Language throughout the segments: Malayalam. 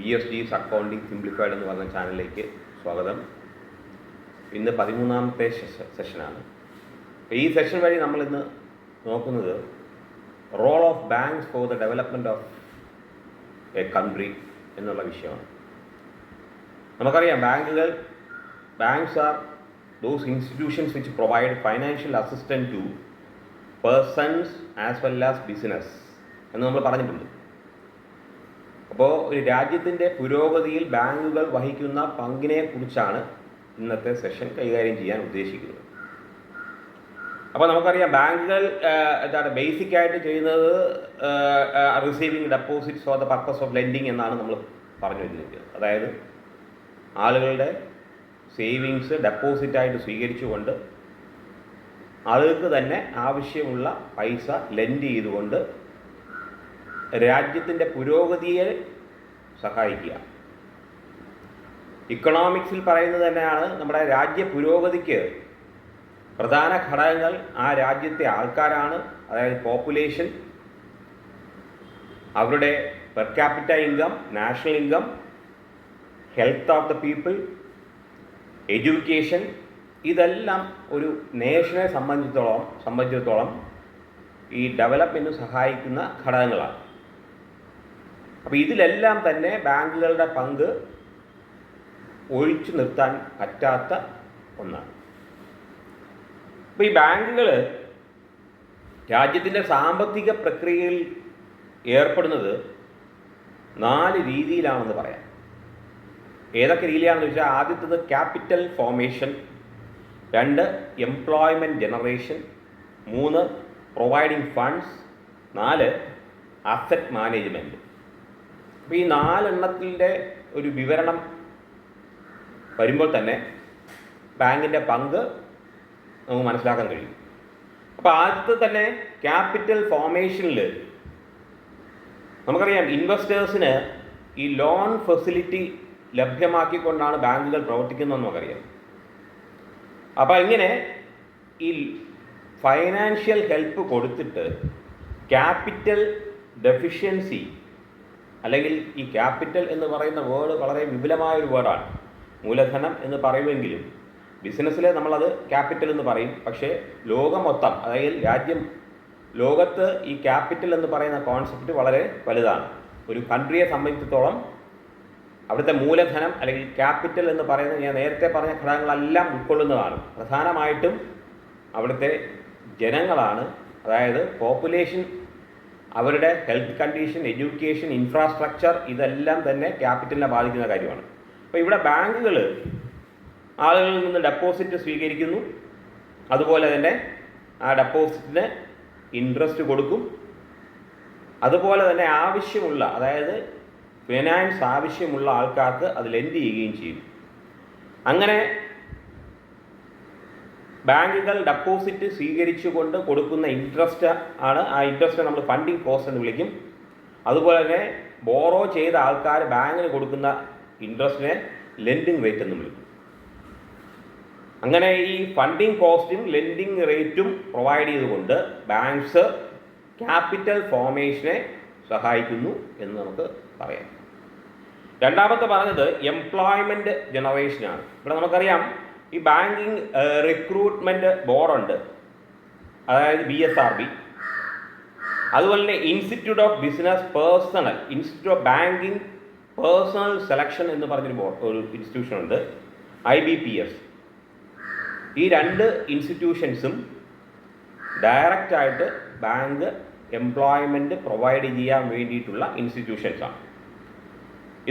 BSG's അക്കൗണ്ടിങ് സിംപ്ലിഫൈഡ് എന്ന് പറഞ്ഞ ചാനലിലേക്ക് സ്വാഗതം. ഇന്ന് 13ാമത്തെ സെഷനാണ്. ഈ സെഷൻ വഴി നമ്മൾ ഇന്ന് നോക്കുന്നത് role of banks for the development of a country എന്നുള്ള വിഷയമാണ്. നമുക്കറിയാം banks are those institutions which provide financial assistance to persons as well as business എന്ന് നമ്മൾ പറഞ്ഞിട്ടുണ്ട്. അപ്പോൾ ഒരു രാജ്യത്തിൻ്റെ പുരോഗതിയിൽ ബാങ്കുകൾ വഹിക്കുന്ന പങ്കിനെ കുറിച്ചാണ് ഇന്നത്തെ സെഷൻ കൈകാര്യം ചെയ്യാൻ ഉദ്ദേശിക്കുന്നത്. അപ്പോൾ നമുക്കറിയാം ബാങ്കുകൾ ബേസിക്കായിട്ട് ചെയ്യുന്നത് receiving deposits for the purpose of lending എന്നാണ് നമ്മൾ പറഞ്ഞു വരുന്നത്. അതായത് ആളുകളുടെ സേവിങ്സ് ഡെപ്പോസിറ്റായിട്ട് സ്വീകരിച്ചുകൊണ്ട് ആളുകൾക്ക് തന്നെ ആവശ്യമുള്ള പൈസ ലെൻഡ് ചെയ്തുകൊണ്ട് രാജ്യത്തിൻ്റെ പുരോഗതിയെ സഹായിക്കുക. ഇക്കണോമിക്സിൽ പറയുന്നത് തന്നെയാണ് നമ്മുടെ രാജ്യ പുരോഗതിക്ക് പ്രധാന ഘടകങ്ങൾ ആ രാജ്യത്തെ ആൾക്കാരാണ്. അതായത് പോപ്പുലേഷൻ, അവരുടെ per capita income, national income, health of the people, education. ഇതെല്ലാം ഒരു നേഷനെ സംബന്ധിച്ചിടത്തോളം ഈ ഡെവലപ്മെൻറ്റിന് സഹായിക്കുന്ന ഘടകങ്ങളാണ്. അപ്പോൾ ഇതിലെല്ലാം തന്നെ ബാങ്കുകളുടെ പങ്ക് ഒഴിച്ചു നിർത്താൻ പറ്റാത്ത ഒന്നാണ്. അപ്പോൾ ഈ ബാങ്കുകൾ രാജ്യത്തിൻ്റെ സാമ്പത്തിക പ്രക്രിയയിൽ ഏർപ്പെടുന്നത് 4 രീതിയിലാണെന്ന് പറയാം. ഏതൊക്കെ രീതിയിലാണെന്ന് വെച്ചാൽ, ആദ്യത്തേത് capital formation, 2 employment generation, 3 providing funds, 4 asset management. അപ്പോൾ ഈ 4 എണ്ണത്തിൻ്റെ ഒരു വിവരണം വരുമ്പോൾ തന്നെ ബാങ്കിൻ്റെ പങ്ക് നമുക്ക് മനസ്സിലാക്കാൻ കഴിയും. അപ്പോൾ ആദ്യത്തെ തന്നെ ക്യാപിറ്റൽ ഫോർമേഷനിൽ നമുക്കറിയാം ഇൻവെസ്റ്റേഴ്സിന് ഈ ലോൺ ഫെസിലിറ്റി ലഭ്യമാക്കിക്കൊണ്ടാണ് ബാങ്കുകൾ പ്രവർത്തിക്കുന്നതെന്ന് നമുക്കറിയാം. അപ്പോൾ ഇങ്ങനെ ഈ ഫൈനാൻഷ്യൽ ഹെൽപ്പ് കൊടുത്തിട്ട് ക്യാപിറ്റൽ ഡെഫിഷ്യൻസി, അല്ലെങ്കിൽ ഈ ക്യാപിറ്റൽ എന്ന് പറയുന്ന വേർഡ് വളരെ വിപുലമായൊരു വേർഡാണ്. മൂലധനം എന്ന് പറയുമെങ്കിലും ബിസിനസ്സിൽ നമ്മളത് ക്യാപിറ്റൽ എന്ന് പറയും. പക്ഷേ ലോകം മൊത്തം, അതായത് ലോകത്ത് ഈ ക്യാപിറ്റൽ എന്ന് പറയുന്ന കോൺസെപ്റ്റ് വളരെ വലുതാണ്. ഒരു കൺട്രിയെ സംബന്ധിച്ചിടത്തോളം അവിടുത്തെ മൂലധനം അല്ലെങ്കിൽ ക്യാപിറ്റൽ എന്ന് പറയുന്നത് ഞാൻ നേരത്തെ പറഞ്ഞ ഘടകങ്ങളെല്ലാം ഉൾക്കൊള്ളുന്നതാണ്. പ്രധാനമായിട്ടും അവിടുത്തെ ജനങ്ങളാണ്. അതായത് പോപ്പുലേഷൻ, അവരുടെ ഹെൽത്ത് കണ്ടീഷൻ, എഡ്യൂക്കേഷൻ, ഇൻഫ്രാസ്ട്രക്ചർ, ഇതെല്ലാം തന്നെ ക്യാപിറ്റലിനെ ബാധിക്കുന്ന കാര്യമാണ്. അപ്പോൾ ഇവിടെ ബാങ്കുകൾ ആളുകളിൽ നിന്ന് ഡെപ്പോസിറ്റ് സ്വീകരിക്കുന്നു. അതുപോലെ തന്നെ ആ ഡെപ്പോസിറ്റിന് ഇൻട്രസ്റ്റ് കൊടുക്കും. അതുപോലെ തന്നെ ആവശ്യമുള്ള, അതായത് ഫിനാൻസ് ആവശ്യമുള്ള ആൾക്കാർക്ക് അത് ലെൻഡ് ചെയ്യുകയും ചെയ്യും. അങ്ങനെ ബാങ്കുകൾ ഡെപ്പോസിറ്റ് സ്വീകരിച്ചുകൊണ്ട് കൊടുക്കുന്ന ഇൻട്രസ്റ്റ് ആണ്. ആ ഇൻട്രസ്റ്റ് നമ്മൾ ഫണ്ടിങ് കോസ്റ്റ് എന്ന് വിളിക്കും. അതുപോലെ തന്നെ ബോറോ ചെയ്ത ആൾക്കാർ ബാങ്കിന് കൊടുക്കുന്ന ഇൻട്രസ്റ്റിനെ ലെൻഡിങ് റേറ്റ് എന്ന് വിളിക്കും. അങ്ങനെ ഈ ഫണ്ടിങ് കോസ്റ്റും ലെൻഡിങ് റേറ്റും പ്രൊവൈഡ് ചെയ്തുകൊണ്ട് ബാങ്ക്സ് ക്യാപിറ്റൽ ഫോർമേഷനെ സഹായിക്കുന്നു എന്ന് നമുക്ക് പറയാം. രണ്ടാമത്തെ പറഞ്ഞത് എംപ്ലോയ്മെൻറ്റ് ജനറേഷനാണ്. ഇവിടെ നമുക്കറിയാം ഈ ബാങ്കിങ് റിക്രൂട്ട്മെൻറ്റ് ബോർഡുണ്ട്, അതായത് BSRB. അതുപോലെ തന്നെ institute of business personal, institute of banking personal selection എന്ന് പറഞ്ഞൊരു ഒരു ഇൻസ്റ്റിറ്റ്യൂഷൻ ഉണ്ട്, IBPS. ഈ 2 ഇൻസ്റ്റിറ്റ്യൂഷൻസും ഡയറക്റ്റായിട്ട് ബാങ്ക് എംപ്ലോയ്മെൻറ്റ് പ്രൊവൈഡ് ചെയ്യാൻ വേണ്ടിയിട്ടുള്ള ഇൻസ്റ്റിറ്റ്യൂഷൻസാണ്.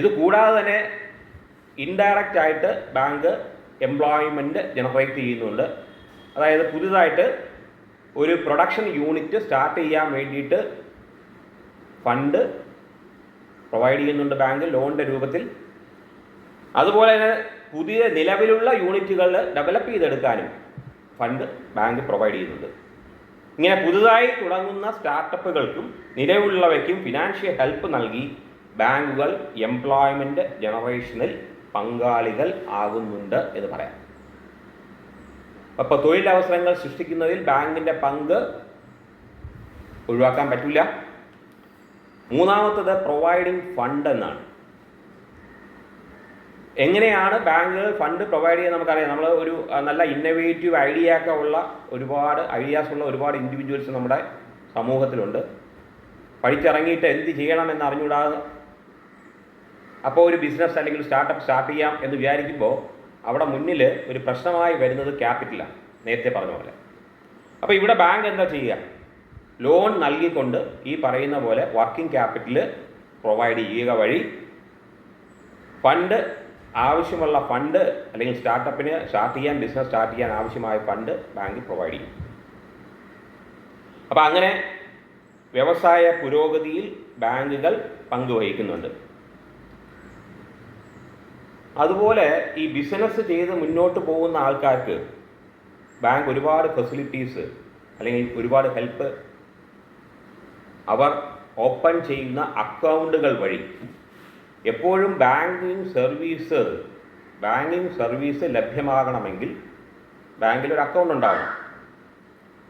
ഇത് കൂടാതെ തന്നെ ഇൻഡയറക്റ്റായിട്ട് ബാങ്ക് എംപ്ലോയ്മെൻറ്റ് ജനറേറ്റ് ചെയ്യുന്നുണ്ട്. അതായത് പുതുതായിട്ട് ഒരു പ്രൊഡക്ഷൻ യൂണിറ്റ് സ്റ്റാർട്ട് ചെയ്യാൻ വേണ്ടിയിട്ട് ഫണ്ട് പ്രൊവൈഡ് ചെയ്യുന്നുണ്ട് ബാങ്ക് ലോണിൻ്റെ രൂപത്തിൽ. അതുപോലെ തന്നെ പുതിയ നിലവിലുള്ള യൂണിറ്റുകൾ ഡെവലപ്പ് ചെയ്തെടുക്കാനും ഫണ്ട് ബാങ്ക് പ്രൊവൈഡ് ചെയ്യുന്നുണ്ട്. ഇങ്ങനെ പുതുതായി തുടങ്ങുന്ന സ്റ്റാർട്ടപ്പുകൾക്കും നിലവിലുള്ളവയ്ക്കും ഫിനാൻഷ്യൽ ഹെൽപ്പ് നൽകി ബാങ്കുകൾ എംപ്ലോയ്മെൻറ്റ് ജനറേഷനിൽ പങ്കാളികൾ ആകുന്നുണ്ട് എന്ന് പറയാം. അപ്പോൾ തൊഴിലവസരങ്ങൾ സൃഷ്ടിക്കുന്നതിൽ ബാങ്കിൻ്റെ പങ്ക് ഒഴിവാക്കാൻ പറ്റില്ല. മൂന്നാമത്തത് പ്രൊവൈഡിങ് ഫണ്ട് എന്നാണ്. എങ്ങനെയാണ് ബാങ്കുകൾ ഫണ്ട് പ്രൊവൈഡ് ചെയ്യുന്നത് നമുക്കറിയാം. നമ്മൾ ഒരു നല്ല ഇന്നൊവേറ്റീവ് ഐഡിയ ഉള്ള ഒരുപാട് ഇൻഡിവിജ്വൽസ് നമ്മുടെ സമൂഹത്തിലുണ്ട്. പഠിച്ചിറങ്ങിയിട്ട് എന്ത് ചെയ്യണമെന്ന് അറിഞ്ഞുകൂടാതെ അപ്പോൾ ഒരു ബിസിനസ് അല്ലെങ്കിൽ സ്റ്റാർട്ടപ്പ് സ്റ്റാർട്ട് ചെയ്യാം എന്ന് വിചാരിക്കുമ്പോൾ അവിടെ മുന്നിൽ ഒരു പ്രശ്നമായി വരുന്നത് ക്യാപിറ്റലാണ്, നേരത്തെ പറഞ്ഞ പോലെ. അപ്പോൾ ഇവിടെ ബാങ്ക് എന്താ ചെയ്യുക? ലോൺ നൽകിക്കൊണ്ട് ഈ പറയുന്ന പോലെ വർക്കിംഗ് ക്യാപിറ്റൽ പ്രൊവൈഡ് ചെയ്യുക വഴി ആവശ്യമുള്ള ഫണ്ട് അല്ലെങ്കിൽ സ്റ്റാർട്ടപ്പിന് ബിസിനസ് സ്റ്റാർട്ട് ചെയ്യാൻ ആവശ്യമായ ഫണ്ട് ബാങ്ക് പ്രൊവൈഡ് ചെയ്യും. അപ്പോൾ അങ്ങനെ വ്യവസായ പുരോഗതിയിൽ ബാങ്കുകൾ പങ്കുവഹിക്കുന്നുണ്ട്. അതുപോലെ ഈ ബിസിനസ് ചെയ്ത് മുന്നോട്ട് പോകുന്ന ആൾക്കാർക്ക് ബാങ്ക് ഒരുപാട് ഫെസിലിറ്റീസ് അല്ലെങ്കിൽ ഒരുപാട് ഹെൽപ്പ് അവർ ഓപ്പൺ ചെയ്യുന്ന അക്കൗണ്ടുകൾ വഴി എപ്പോഴും ബാങ്കിങ് സർവീസ് ലഭ്യമാകണമെങ്കിൽ ബാങ്കിൽ ഒരു അക്കൗണ്ട് ഉണ്ടാവണം.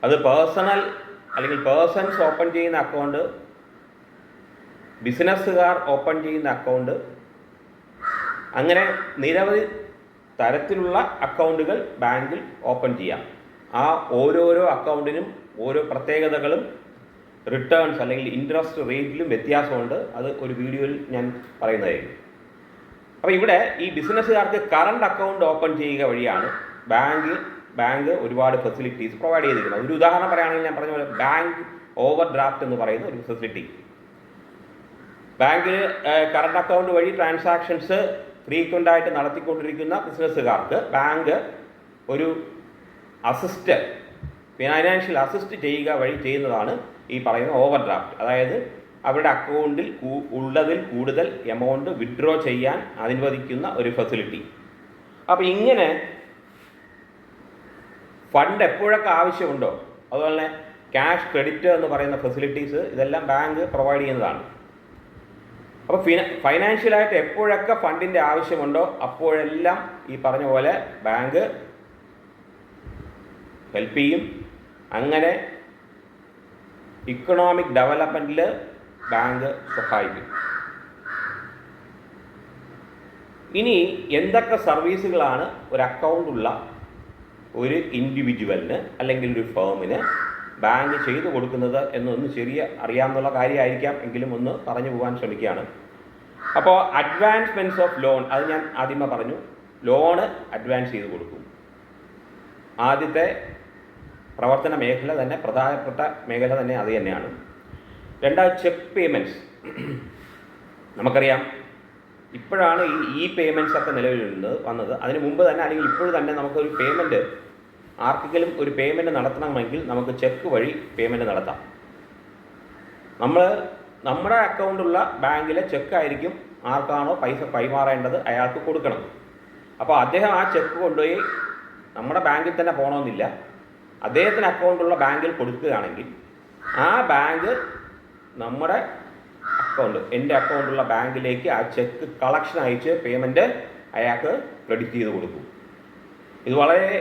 അത് പേഴ്സൺസ് ഓപ്പൺ ചെയ്യുന്ന അക്കൗണ്ട്, ബിസിനസ്സുകാർ ഓപ്പൺ ചെയ്യുന്ന അക്കൗണ്ട്, അങ്ങനെ നിരവധി തരത്തിലുള്ള അക്കൗണ്ടുകൾ ബാങ്കിൽ ഓപ്പൺ ചെയ്യാം. ആ ഓരോരോ അക്കൗണ്ടിനും ഓരോ പ്രത്യേകതകളും റിട്ടേൺസ് അല്ലെങ്കിൽ ഇൻട്രസ്റ്റ് റേറ്റിലും വ്യത്യാസമുണ്ട്. അത് ഒരു വീഡിയോയിൽ ഞാൻ പറയുന്നതായിരിക്കും. അപ്പോൾ ഇവിടെ ഈ ബിസിനസ്സുകാർക്ക് കറണ്ട് അക്കൗണ്ട് ഓപ്പൺ ചെയ്യുക വഴിയാണ് ബാങ്ക് ഒരുപാട് ഫെസിലിറ്റീസ് പ്രൊവൈഡ് ചെയ്തിരിക്കുന്നത്. ഒരു ഉദാഹരണം പറയുകയാണെങ്കിൽ ഞാൻ പറഞ്ഞ പോലെ ബാങ്ക് ഓവർ ഡ്രാഫ്റ്റ് എന്ന് പറയുന്ന ഒരു ഫെസിലിറ്റി. ബാങ്കിൽ കറണ്ട് അക്കൗണ്ട് വഴി ട്രാൻസാക്ഷൻസ് ഫ്രീക്വൻ്റായിട്ട് നടത്തിക്കൊണ്ടിരിക്കുന്ന ബിസിനസ്സുകാർക്ക് ബാങ്ക് ഒരു ഫിനാൻഷ്യൽ അസിസ്റ്റ് ചെയ്യുക വഴി ചെയ്യുന്നതാണ് ഈ പറയുന്ന ഓവർ ഡ്രാഫ്റ്റ്. അതായത് അവരുടെ അക്കൗണ്ടിൽ ഉള്ളതിൽ കൂടുതൽ എമൗണ്ട് വിഡ്രോ ചെയ്യാൻ അനുവദിക്കുന്ന ഒരു ഫെസിലിറ്റി. അപ്പോൾ ഇങ്ങനെ ഫണ്ട് എപ്പോഴൊക്കെ ആവശ്യമുണ്ടോ, അതുപോലെ തന്നെ ക്യാഷ് ക്രെഡിറ്റ് എന്ന് പറയുന്ന ഫെസിലിറ്റീസ് ഇതെല്ലാം ബാങ്ക് പ്രൊവൈഡ് ചെയ്യുന്നതാണ്. അപ്പോൾ ഫൈനാൻഷ്യലായിട്ട് എപ്പോഴൊക്കെ ഫണ്ടിൻ്റെ ആവശ്യമുണ്ടോ അപ്പോഴെല്ലാം ഈ പറഞ്ഞ പോലെ ബാങ്ക് ഹെൽപ്പ് ചെയ്യും. അങ്ങനെ ഇക്കണോമിക് ഡെവലപ്മെൻറ്റിൽ ബാങ്ക് സഹായിക്കും. ഇനി എന്തൊക്കെ സർവീസുകളാണ് ഒരു അക്കൗണ്ടുള്ള ഒരു ഇൻഡിവിജ്വലിന് അല്ലെങ്കിൽ ഒരു ഫേമിന് ബാങ്ക് ചെയ്തു കൊടുക്കുന്നത് എന്നൊന്ന് അറിയാവുന്ന കാര്യമായിരിക്കാം, എങ്കിലും ഒന്ന് പറഞ്ഞു പോകാൻ ശ്രമിക്കുകയാണ്. അപ്പോൾ അഡ്വാൻസ്മെൻറ്റ്സ് ഓഫ് ലോൺ, അത് ഞാൻ ആദ്യമേ പറഞ്ഞു, ലോണ് അഡ്വാൻസ് ചെയ്ത് കൊടുക്കും. ആദ്യത്തെ പ്രവർത്തന മേഖല തന്നെ, പ്രധാനപ്പെട്ട മേഖല തന്നെ അത് തന്നെയാണ്. രണ്ടാമത് ചെക്ക് പേയ്മെൻറ്റ്സ്. നമുക്കറിയാം ഇപ്പോഴാണ് ഈ പേയ്മെൻറ്റ്സ് ഒക്കെ നിലവിൽ വന്നത്. അതിന് മുമ്പ് തന്നെ അല്ലെങ്കിൽ ഇപ്പോഴും തന്നെ നമുക്കൊരു പേയ്മെൻറ്റ്, ആർക്കെങ്കിലും ഒരു പേയ്മെൻറ്റ് നടത്തണമെങ്കിൽ നമുക്ക് ചെക്ക് വഴി പേയ്മെൻറ്റ് നടത്താം. നമ്മുടെ അക്കൗണ്ടുള്ള ബാങ്കിലെ ചെക്കായിരിക്കും ആർക്കാണോ പൈസ കൈമാറേണ്ടത് അയാൾക്ക് കൊടുക്കണം. അപ്പോൾ അദ്ദേഹം ആ ചെക്ക് കൊണ്ടുപോയി നമ്മുടെ ബാങ്കിൽ തന്നെ പോകണമെന്നില്ല, അദ്ദേഹത്തിന് അക്കൗണ്ടുള്ള ബാങ്കിൽ കൊടുക്കുകയാണെങ്കിൽ ആ ബാങ്ക് നമ്മുടെ എൻ്റെ അക്കൗണ്ടുള്ള ബാങ്കിലേക്ക് ആ ചെക്ക് കളക്ഷൻ അയച്ച് പേയ്മെൻറ്റ് അയാൾക്ക് ക്രെഡിറ്റ് ചെയ്ത് കൊടുക്കും. ഇത് വളരെ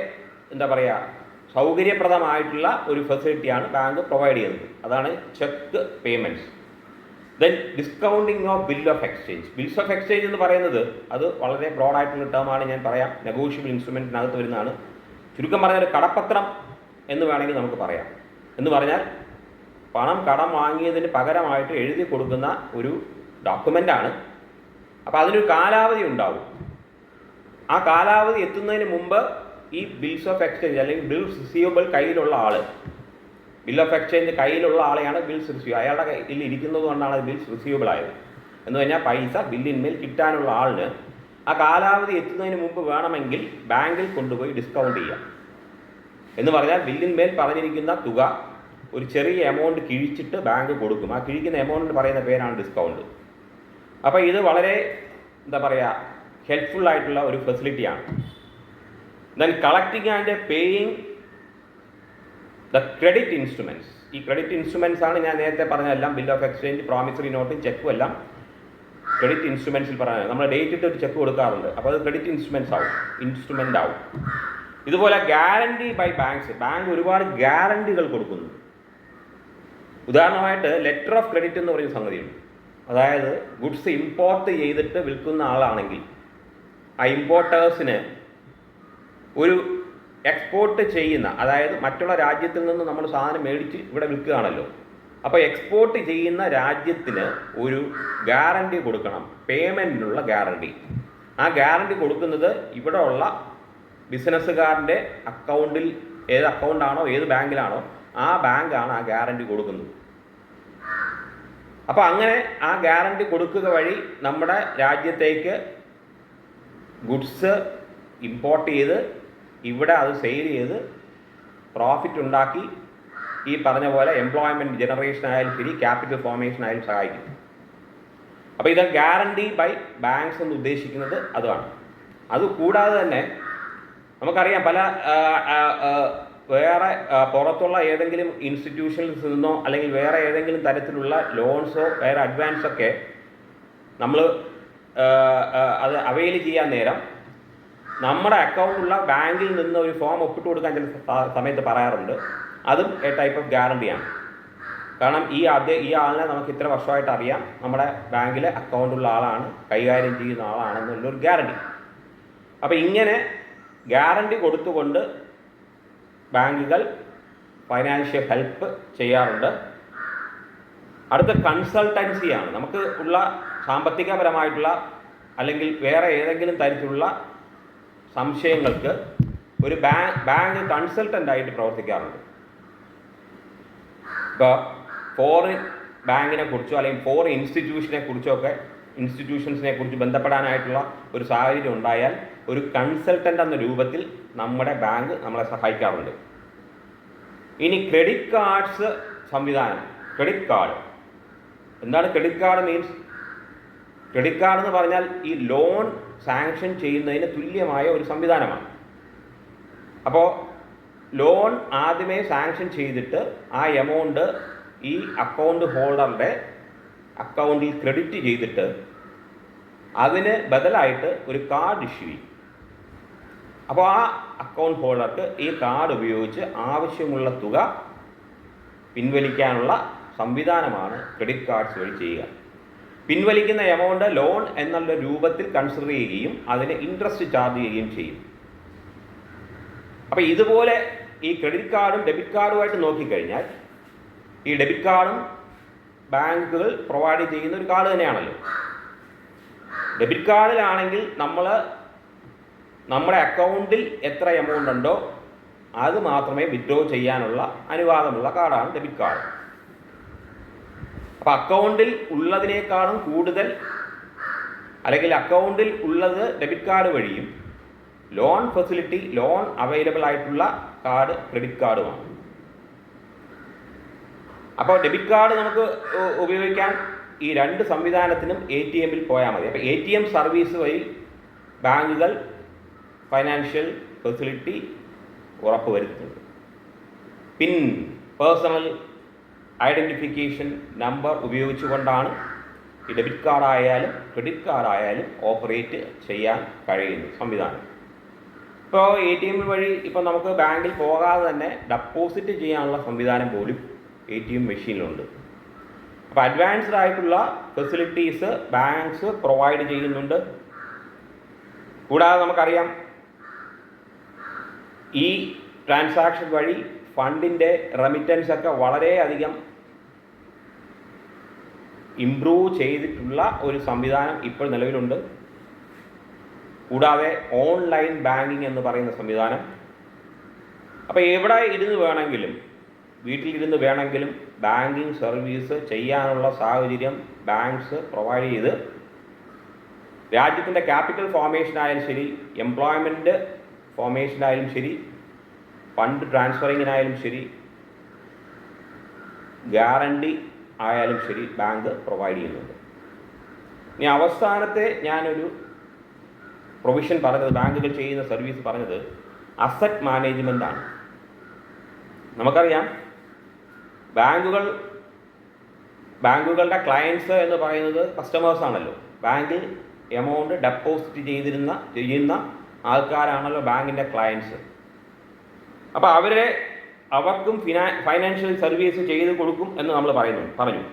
സൗകര്യപ്രദമായിട്ടുള്ള ഒരു ഫെസിലിറ്റിയാണ് ബാങ്ക് പ്രൊവൈഡ് ചെയ്യുന്നത്. അതാണ് check payments. Then discounting of bill of exchange. Bills of exchange എന്ന് പറയുന്നത് അത് വളരെ ബ്രോഡായിട്ടുള്ള ടേമാണ്. ഞാൻ പറയാം, നെഗോഷ്യബിൾ ഇൻസ്ട്രുമെൻറ്റിനകത്ത് വരുന്നതാണ്. ചുരുക്കം പറഞ്ഞാൽ കടപ്പത്രം എന്ന് വേണമെങ്കിൽ നമുക്ക് പറയാം. എന്ന് പറഞ്ഞാൽ പണം കടം വാങ്ങിയതിന് പകരമായിട്ട് എഴുതി കൊടുക്കുന്ന ഒരു ഡോക്യുമെൻ്റാണ്. അപ്പോൾ അതിനൊരു കാലാവധി ഉണ്ടാവും. ആ കാലാവധി എത്തുന്നതിന് മുമ്പ് ഈ ബിൽസ് ഓഫ് എക്സ്ചേഞ്ച് അല്ലെങ്കിൽ ബിൽസ് റിസീവബിൾ കയ്യിലുള്ള ബിൽ ഓഫ് എക്സ്ചേഞ്ച് കയ്യിലുള്ള ആളെയാണ് ബിൽസ് റിസീവ്, അയാളുടെ കയ്യിൽ ഇരിക്കുന്നത് കൊണ്ടാണ് അത് ബിൽസ് റിസീവബിൾ ആയത്. എന്ന് പറഞ്ഞാൽ പൈസ ബില്ലിന്മേൽ കിട്ടാനുള്ള ആളിന് ആ കാലാവധി എത്തുന്നതിന് മുമ്പ് വേണമെങ്കിൽ ബാങ്കിൽ കൊണ്ടുപോയി ഡിസ്കൗണ്ട് ചെയ്യാം. എന്ന് പറഞ്ഞാൽ ബില്ലിന്മേൽ പറഞ്ഞിരിക്കുന്ന തുക ഒരു ചെറിയ എമൗണ്ട് കിഴിച്ചിട്ട് ബാങ്ക് കൊടുക്കും. ആ കിഴിക്കുന്ന എമൗണ്ട് പറയുന്ന പേരാണ് ഡിസ്കൗണ്ട്. അപ്പോൾ ഇത് വളരെ ഹെൽപ്ഫുൾ ആയിട്ടുള്ള ഒരു ഫെസിലിറ്റിയാണ്. Then collecting and paying the credit instruments. ഈ ക്രെഡിറ്റ് ഇൻസ്ട്രുമെൻറ്റ്സ് ആണ് ഞാൻ നേരത്തെ പറഞ്ഞതെല്ലാം. ബിൽ ഓഫ് എക്സ്ചേഞ്ച്, പ്രോമിസറി നോട്ടും ചെക്കും എല്ലാം ക്രെഡിറ്റ് ഇൻസ്ട്രുമെൻറ്റ്സിൽ പറഞ്ഞത്. നമ്മൾ ഡേറ്റ് ഇട്ട് ഒരു ചെക്ക് കൊടുക്കാറുണ്ട്, അപ്പോൾ അത് ക്രെഡിറ്റ് ഇൻസ്ട്രുമെൻ്റ് ആവും. ഇതുപോലെ ഗ്യാരണ്ടി ബൈ ബാങ്ക്സ്. ബാങ്ക് ഒരുപാട് ഗ്യാരണ്ടികൾ കൊടുക്കുന്നു. ഉദാഹരണമായിട്ട് ലെറ്റർ ഓഫ് ക്രെഡിറ്റ് എന്ന് പറയുന്ന സംഗതിയുണ്ട്. അതായത് ഗുഡ്സ് ഇമ്പോർട്ട് ചെയ്തിട്ട് വിൽക്കുന്ന ആളാണെങ്കിൽ ആ ഇമ്പോർട്ടേഴ്സിന് ഒരു എക്സ്പോർട്ട് ചെയ്യുന്ന, അതായത് മറ്റുള്ള രാജ്യത്തിൽ നിന്ന് നമ്മൾ സാധനം മേടിച്ച് ഇവിടെ വിൽക്കുകയാണല്ലോ, അപ്പോൾ എക്സ്പോർട്ട് ചെയ്യുന്ന രാജ്യത്തിന് ഒരു ഗ്യാരണ്ടി കൊടുക്കണം, പേയ്മെൻറ്റിനുള്ള ഗ്യാരണ്ടി. ആ ഗ്യാരണ്ടി കൊടുക്കുന്നത് ഇവിടെ ഉള്ള ബിസിനസ്സുകാരൻ്റെ അക്കൗണ്ടിൽ, ഏത് അക്കൗണ്ടാണോ ഏത് ബാങ്കിലാണോ ആ ബാങ്കാണ് ആ ഗ്യാരണ്ടി കൊടുക്കുന്നത്. അപ്പോൾ അങ്ങനെ ആ ഗ്യാരണ്ടി കൊടുക്കുക വഴി നമ്മുടെ രാജ്യത്തേക്ക് ഗുഡ്സ് ഇമ്പോർട്ട് ചെയ്ത് ഇവിടെ അത് സെയിൽ ചെയ്ത് പ്രോഫിറ്റ് ഉണ്ടാക്കി ഈ പറഞ്ഞ പോലെ എംപ്ലോയ്മെൻറ്റ് ജനറേഷൻ ആയാലും ശരി, ക്യാപിറ്റൽ ഫോർമേഷൻ ആയാലും സഹായിക്കും. അപ്പോൾ ഇത് ഗ്യാരണ്ടി ബൈ ബാങ്ക്സ് എന്ന് ഉദ്ദേശിക്കുന്നത് അതാണ്. അതുകൂടാതെ തന്നെ നമുക്കറിയാം പല വേറെ പുറത്തുള്ള ഏതെങ്കിലും ഇൻസ്റ്റിറ്റ്യൂഷനിൽ നിന്നോ അല്ലെങ്കിൽ വേറെ ഏതെങ്കിലും തരത്തിലുള്ള ലോൺസോ വേറെ അഡ്വാൻസൊക്കെ നമ്മൾ അത് അവൈൽ ചെയ്യാൻ നേരം നമ്മുടെ അക്കൗണ്ടിലുള്ള ബാങ്കിൽ നിന്ന് ഒരു ഫോം ഒപ്പിട്ട് കൊടുക്കാൻ ചില സമയത്ത് പറയാറുണ്ട്. അതും എ ടൈപ്പ് ഓഫ് ഗ്യാരണ്ടിയാണ്. കാരണം ഈ ആളിനെ നമുക്ക് ഇത്ര വർഷമായിട്ട് അറിയാം, നമ്മുടെ ബാങ്കിലെ അക്കൗണ്ടുള്ള ആളാണ്, കൈകാര്യം ചെയ്യുന്ന ആളാണെന്നുള്ളൊരു ഗ്യാരണ്ടി. അപ്പോൾ ഇങ്ങനെ ഗ്യാരണ്ടി കൊടുത്തുകൊണ്ട് ബാങ്കുകൾ ഫൈനാൻഷ്യൽ ഹെൽപ്പ് ചെയ്യാറുണ്ട്. അടുത്ത കൺസൾട്ടൻസിയാണ്. നമുക്ക് ഉള്ള സാമ്പത്തികപരമായിട്ടുള്ള അല്ലെങ്കിൽ വേറെ ഏതെങ്കിലും തരത്തിലുള്ള സംശയങ്ങൾക്ക് ഒരു ബാങ്ക് കൺസൾട്ടൻ്റായിട്ട് പ്രവർത്തിക്കാറുണ്ട്. ഇപ്പോൾ ഫോറിൻ ബാങ്കിനെ കുറിച്ചോ അല്ലെങ്കിൽ ഫോറിൻ ഇൻസ്റ്റിറ്റ്യൂഷൻസിനെ കുറിച്ച് ബന്ധപ്പെടാനായിട്ടുള്ള ഒരു സാഹചര്യം ഉണ്ടായാൽ ഒരു കൺസൾട്ടൻ്റ് എന്ന രൂപത്തിൽ നമ്മുടെ ബാങ്ക് നമ്മളെ സഹായിക്കാറുണ്ട്. ഇനി ക്രെഡിറ്റ് കാർഡ്സ് സംവിധാനം. ക്രെഡിറ്റ് കാർഡ് എന്താണ്? Credit card means, credit card എന്ന് പറഞ്ഞാൽ ഈ ലോൺ സാങ്ഷൻ ചെയ്യുന്നതിന് തുല്യമായ ഒരു സംവിധാനമാണ്. അപ്പോൾ ലോൺ ആദ്യമേ സാങ്ഷൻ ചെയ്തിട്ട് ആ എമൗണ്ട് ഈ അക്കൗണ്ട് ഹോൾഡറുടെ അക്കൗണ്ടിൽ ക്രെഡിറ്റ് ചെയ്തിട്ട് അതിന് ബദലായിട്ട് ഒരു കാർഡ് ഇഷ്യൂ ചെയ്യും. അപ്പോൾ ആ അക്കൗണ്ട് ഹോൾഡർക്ക് ഈ കാർഡ് ഉപയോഗിച്ച് ആവശ്യമുള്ള തുക പിൻവലിക്കാനുള്ള സംവിധാനമാണ് ക്രെഡിറ്റ് കാർഡ്സ് വഴി ചെയ്യുക. പിൻവലിക്കുന്ന എമൗണ്ട് ലോൺ എന്നുള്ള രൂപത്തിൽ കൺസിഡർ ചെയ്യുകയും അതിന് ഇൻട്രസ്റ്റ് ചാർജ് ചെയ്യുകയും ചെയ്യും. അപ്പോൾ ഇതുപോലെ ഈ ക്രെഡിറ്റ് കാർഡും ഡെബിറ്റ് കാർഡുമായിട്ട് നോക്കിക്കഴിഞ്ഞാൽ ഈ ഡെബിറ്റ് കാർഡും ബാങ്കുകൾ പ്രൊവൈഡ് ചെയ്യുന്ന ഒരു കാർഡ് തന്നെയാണല്ലോ. ഡെബിറ്റ് കാർഡിലാണെങ്കിൽ നമ്മൾ നമ്മുടെ അക്കൗണ്ടിൽ എത്ര എമൗണ്ട് ഉണ്ടോ അത് മാത്രമേ വിത്ഡ്രോ ചെയ്യാനുള്ള അനുവാദമുള്ള കാർഡാണ് ഡെബിറ്റ് കാർഡ്. അപ്പോൾ അക്കൗണ്ടിൽ ഉള്ളതിനേക്കാളും കൂടുതൽ അല്ലെങ്കിൽ അക്കൗണ്ടിൽ ഉള്ളത് ഡെബിറ്റ് കാർഡ് വഴിയും ലോൺ ഫെസിലിറ്റി, ലോൺ അവൈലബിൾ ആയിട്ടുള്ള കാർഡ് ക്രെഡിറ്റ് കാർഡുമാണ്. അപ്പോൾ ഡെബിറ്റ് കാർഡ് നമുക്ക് ഉപയോഗിക്കാൻ ഈ രണ്ട് സംവിധാനത്തിനും ATMൽ പോയാൽ മതി. അപ്പോൾ ATM സർവീസ് വഴി ബാങ്കുകൾ ഫൈനാൻഷ്യൽ ഫെസിലിറ്റി ഉറപ്പുവരുത്തുന്നുണ്ട്. പിൻ, പേഴ്സണൽ ഐഡൻറ്റിഫിക്കേഷൻ നമ്പർ ഉപയോഗിച്ചുകൊണ്ടാണ് ഈ ഡെബിറ്റ് കാർഡായാലും ക്രെഡിറ്റ് കാർഡായാലും ഓപ്പറേറ്റ് ചെയ്യാൻ കഴിയുന്ന സംവിധാനം. ഇപ്പോൾ ATM വഴി ഇപ്പോൾ നമുക്ക് ബാങ്കിൽ പോകാതെ തന്നെ ഡെപ്പോസിറ്റ് ചെയ്യാനുള്ള സംവിധാനം പോലും ATM മെഷീനിലുണ്ട്. അപ്പോൾ അഡ്വാൻസ്ഡ് ആയിട്ടുള്ള ഫെസിലിറ്റീസ് ബാങ്ക്സ് പ്രൊവൈഡ് ചെയ്യുന്നുണ്ട്. കൂടാതെ നമുക്കറിയാം ഈ ട്രാൻസാക്ഷൻ വഴി ഫണ്ടിൻ്റെ റെമിറ്റൻസ് ഒക്കെ വളരെയധികം ഇംപ്രൂവ് ചെയ്തിട്ടുള്ള ഒരു സംവിധാനം ഇപ്പോൾ നിലവിലുണ്ട്. കൂടാതെ ഓൺലൈൻ ബാങ്കിങ് എന്ന് പറയുന്ന സംവിധാനം. അപ്പോൾ എവിടെ ഇരുന്ന് വേണമെങ്കിലും, വീട്ടിലിരുന്ന് വേണമെങ്കിലും ബാങ്കിങ് സർവീസ് ചെയ്യാനുള്ള സാഹചര്യം ബാങ്ക്സ് പ്രൊവൈഡ് ചെയ്ത് രാജ്യത്തിൻ്റെ ക്യാപിറ്റൽ ഫോർമേഷനായാലും ശരി, എംപ്ലോയ്മെൻറ്റ് ഫോർമേഷനായാലും ശരി, ഫണ്ട് ട്രാൻസ്ഫറിങ്ങിനായാലും ശരി, ഗ്യാരണ്ടി ആയാലും ശരി ബാങ്ക് പ്രൊവൈഡ് ചെയ്യുന്നുണ്ട്. ഇനി അവസാനത്തെ ഞാനൊരു പ്രൊവിഷൻ പറഞ്ഞത്, ബാങ്കുകൾ ചെയ്യുന്ന സർവീസ് പറഞ്ഞത് അസറ്റ് മാനേജ്മെൻ്റ് ആണ്. നമുക്കറിയാം ബാങ്കുകളുടെ ക്ലയൻസ് എന്ന് പറയുന്നത് കസ്റ്റമേഴ്സ് ആണല്ലോ. ബാങ്കിൽ എമൗണ്ട് ഡെപ്പോസിറ്റ് ചെയ്യുന്ന ആൾക്കാരാണല്ലോ ബാങ്കിൻ്റെ ക്ലയൻസ്. അപ്പോൾ അവർക്കും ഫൈനാൻഷ്യൽ സർവീസ് ചെയ്ത് കൊടുക്കും എന്ന് നമ്മൾ പറഞ്ഞു.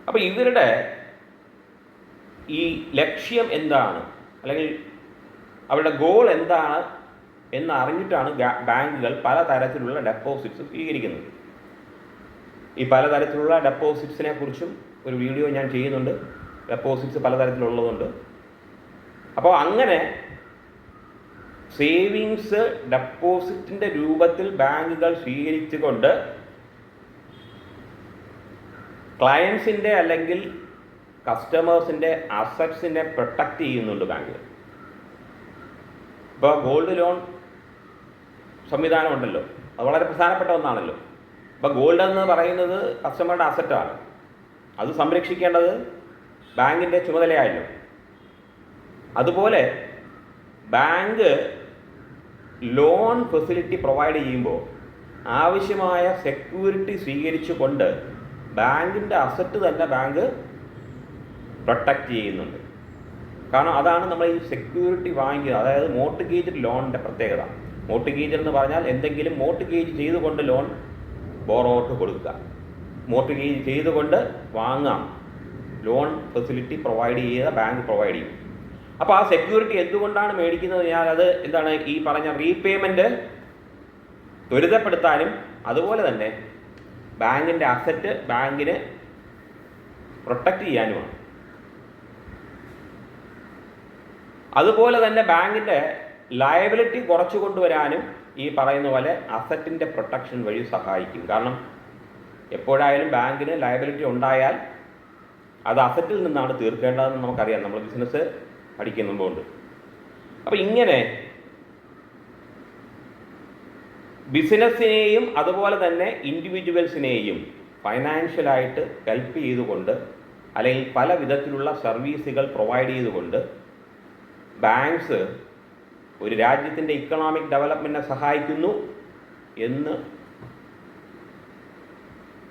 അപ്പോൾ ഇവരുടെ ഈ ലക്ഷ്യം എന്താണ്, അല്ലെങ്കിൽ അവരുടെ ഗോൾ എന്താണ് എന്ന് അറിഞ്ഞിട്ടാണ് ബാങ്കുകൾ പലതരത്തിലുള്ള ഡെപ്പോസിറ്റ്സ് സ്വീകരിക്കുന്നത്. ഈ പലതരത്തിലുള്ള ഡെപ്പോസിറ്റ്സിനെ കുറിച്ചും ഒരു വീഡിയോ ഞാൻ ചെയ്യുന്നുണ്ട്. ഡെപ്പോസിറ്റ്സ് പലതരത്തിലുള്ളതുണ്ട്. അപ്പോൾ അങ്ങനെ സേവിങ്സ് ഡെപ്പോസിറ്റിൻ്റെ രൂപത്തിൽ ബാങ്കുകൾ സ്വീകരിച്ചുകൊണ്ട് ക്ലയൻസിൻ്റെ അല്ലെങ്കിൽ കസ്റ്റമേഴ്സിൻ്റെ അസറ്റ്സിനെ പ്രൊട്ടക്റ്റ് ചെയ്യുന്നുണ്ട് ബാങ്കുകൾ. ഇപ്പോൾ ഗോൾഡ് ലോൺ സംവിധാനം ഉണ്ടല്ലോ, അത് വളരെ പ്രധാനപ്പെട്ട ഒന്നാണല്ലോ. ഇപ്പോൾ ഗോൾഡ് എന്ന് പറയുന്നത് കസ്റ്റമറുടെ അസറ്റാണ്, അത് സംരക്ഷിക്കേണ്ടത് ബാങ്കിൻ്റെ ചുമതലയായല്ലോ. അതുപോലെ ബാങ്ക് ലോൺ ഫെസിലിറ്റി പ്രൊവൈഡ് ചെയ്യുമ്പോൾ ആവശ്യമായ സെക്യൂരിറ്റി സ്വീകരിച്ചുകൊണ്ട് ബാങ്കിൻ്റെ അസറ്റ് തന്നെ ബാങ്ക് പ്രൊട്ടക്റ്റ് ചെയ്യുന്നുണ്ട്. കാരണം അതാണ് നമ്മൾ ഈ സെക്യൂരിറ്റി വാങ്ങിക്കുക, അതായത് മോർട്ട്ഗേജ് ലോണിൻ്റെ പ്രത്യേകത. മോർട്ട്ഗേജ് എന്ന് പറഞ്ഞാൽ എന്തെങ്കിലും മോർട്ട്ഗേജ് ചെയ്തുകൊണ്ട് ലോൺ ബോറോവർക്ക് കൊടുക്കുക, മോർട്ട്ഗേജ് ചെയ്തുകൊണ്ട് വാങ്ങാം, ലോൺ ഫെസിലിറ്റി പ്രൊവൈഡ് ചെയ്ത ബാങ്ക് പ്രൊവൈഡ് ചെയ്യും. അപ്പോൾ ആ സെക്യൂരിറ്റി എന്തുകൊണ്ടാണ് മേടിക്കുന്നത്? ഞാൻ അത് എന്താണ് ഈ പറഞ്ഞ റീപേയ്മെൻറ്റ് ത്വരിതപ്പെടുത്താനും അതുപോലെ തന്നെ ബാങ്കിൻ്റെ അസറ്റ് ബാങ്കിന് പ്രൊട്ടക്റ്റ് ചെയ്യാനുമാണ്. അതുപോലെ തന്നെ ബാങ്കിൻ്റെ ലയബിലിറ്റി കുറച്ചു കൊണ്ടുവരാനും ഈ പറയുന്ന പോലെ അസറ്റിൻ്റെ പ്രൊട്ടക്ഷൻ വഴി സഹായിക്കും. കാരണം എപ്പോഴായാലും ബാങ്കിന് ലയബിലിറ്റി ഉണ്ടായാൽ അത് അസറ്റിൽ നിന്നാണ് തീർക്കേണ്ടതെന്ന് നമുക്കറിയാം, നമ്മൾ ബിസിനസ് പഠിക്കുന്നുണ്ട്. അപ്പോൾ ഇങ്ങനെ ബിസിനസ്സിനെയും അതുപോലെ തന്നെ ഇൻഡിവിജ്വൽസിനെയും ഫൈനാൻഷ്യലായിട്ട് ഹെൽപ്പ് ചെയ്തുകൊണ്ട് അല്ലെങ്കിൽ പല വിധത്തിലുള്ള സർവീസുകൾ പ്രൊവൈഡ് ചെയ്തുകൊണ്ട് ബാങ്ക്സ് ഒരു രാജ്യത്തിൻ്റെ ഇക്കണോമിക് ഡെവലപ്മെൻറ്റിനെ സഹായിക്കുന്നു എന്ന്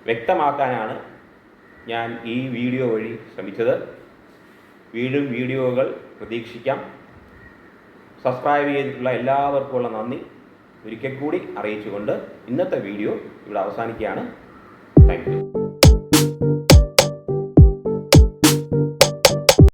വ്യക്തമാക്കാനാണ് ഞാൻ ഈ വീഡിയോ വഴി ശ്രമിച്ചത്. വീണ്ടും വീഡിയോകൾ പ്രതീക്ഷിക്കാം. സബ്സ്ക്രൈബ് ചെയ്തിട്ടുള്ള എല്ലാവർക്കുമുള്ള നന്ദി ഒരിക്കൽ കൂടി അറിയിച്ചുകൊണ്ട് ഇന്നത്തെ വീഡിയോ ഇവിടെ അവസാനിക്കുകയാണ്. Thank you.